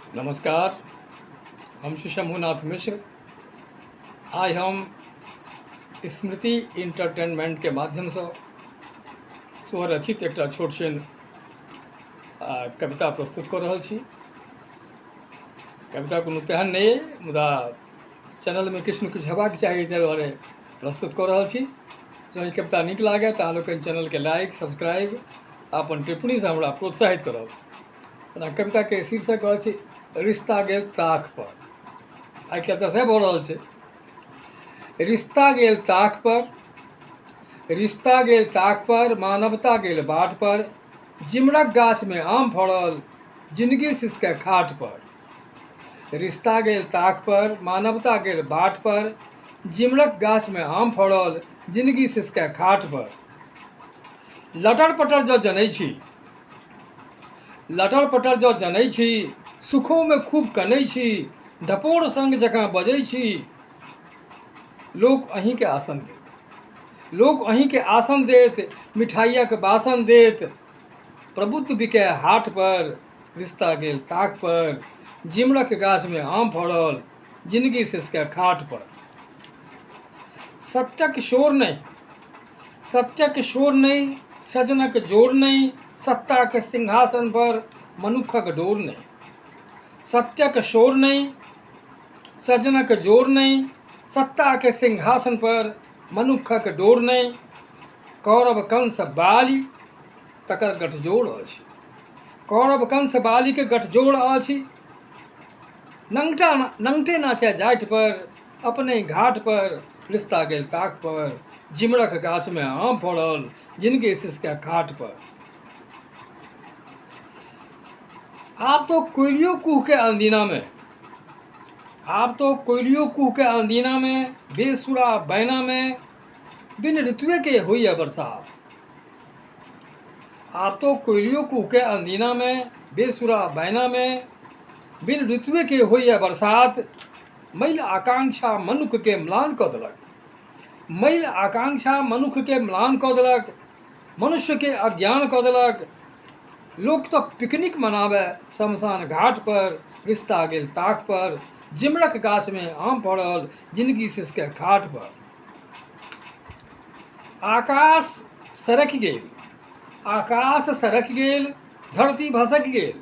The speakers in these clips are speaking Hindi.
नमस्कार। हम श्री शंभुनाथ मिश्र। आज हम स्मृति इंटरटेनमेंट के माध्यम से स्वरचित एक छोट छिन कविता प्रस्तुत कर रहल छी। कविता कोनो तेहन नहीं है, मुदा चैनल में किछु न किछु हेबाक चाही, ताहि दुआरे प्रस्तुत कर रहल छी। जँ ई कविता नीक लागे तऽ अहाँ लोकनि चैनल के लाइक सब्सक्राइब अपन टिप्पणी से हमरा प्रोत्साहित करब। कविता के शीर्षक अछि रिश्ता गेल ताक पर। आई काल्हि तऽ सएह भऽ रहल छै। रिश्ता गेल ताक पर, रिश्ता गेल ताक पर, मानवता गेल बाट पर, जिमरक गाछ में आम फड़ल, जिंदगी सिसके खाट पर। रिश्ता गेल ताक पर, मानवता गेल बाट पर, जिमरक गाछ में आम फड़ल, जिंदगी सिसके खाट पर। लटर पटर जो जनै छी, लटर पटर जो जनै छी, सुखों में खूब कनै छी, ढपोर संग जकाँ बजै छी। लोक अहीं के आसन देत, लोक अहीं के आसन देत, मिठाइयक बासन देत। प्रबुद्ध बिकै हाट पर, रिश्ता गेल ताक पर, जिमरक गाछ में आम फड़ल, जिंदगी सिसके खाट पर। सत्यक शोर नहीं, सत्यक शोर नहीं, सजनक जोर नहीं, सत्ता के सिंहासन पर मनुखक डोर नहीं। सत्यक शोर नहीं, सजनक जोर नहीं, सत्ता के सिंहासन पर मनुखक डोर नहीं। कौरव कंस बाली तकर गठजोड़ अछि, कौरव कंस बाली के गठजोड़ अछि। नंगटे नाचे जाट पर, अपने घाट पर, रिश्ता गेल ताक पर, जिमरक गाछ में आम फड़ल, जिंदगी सिसके खाट पर। आप तो कोयलियों कुह के अंदीना में, आप तो कोयलियों कुह के अंदीना में, बेसुरा बैना में, बिन ऋतुए के हुई है बरसात। आप तो कोयलियों कुह के अंदीना में, बेसुरा बैना में, बिन ऋतुए के हुई है बरसात। मैल आकांक्षा मनुख के म्लान कऽ देलक, मैल आकांक्षा मनुख के म्लान कऽ देलक, मनुष्य के अज्ञान कऽ देलक। लोक तो पिकनिक मनावे शमशान घाट पर, रिश्ता गेल ताक पर, जिमरक गाछ में आम फड़ल, जिंदगी सिसके खाट पर। आकाश सरक गेल, आकाश सरक गेल, धरती भसक गेल,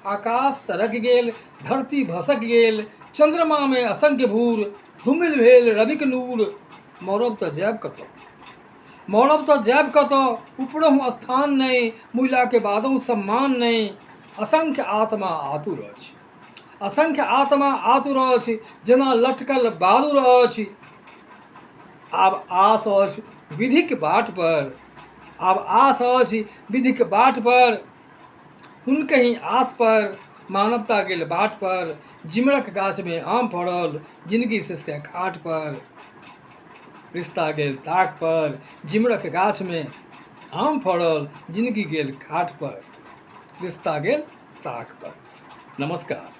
आकाश सरक गेल, धरती भसक गेल। चंद्रमा में असंख्य भूर, धूमिल भेल रविक नूर। मरब तऽ जायब कतऽ, मरब तऽ जायब कतऽ, उपरहु स्थान नहीं, मुइला के बादों सम्मान नहीं। असंख्य आत्मा आतुर अछि, असंख्य आत्मा आतुर अछि, जेना लटकल बालुर अछि। आब आस अछि विधिक बाट पर, आब आस अछि विधिक बाट पर, हुनकहि आस पर, मानवता गेल बाट पर, जिमरक गाछ में आम फड़ल, जिंदगी सिसके खाट पर। रिश्ता गेल ताक पर, जिमरक गाछ में आम फड़ल, जिंदगी गेल खाट पर, रिश्ता गेल ताक पर। नमस्कार।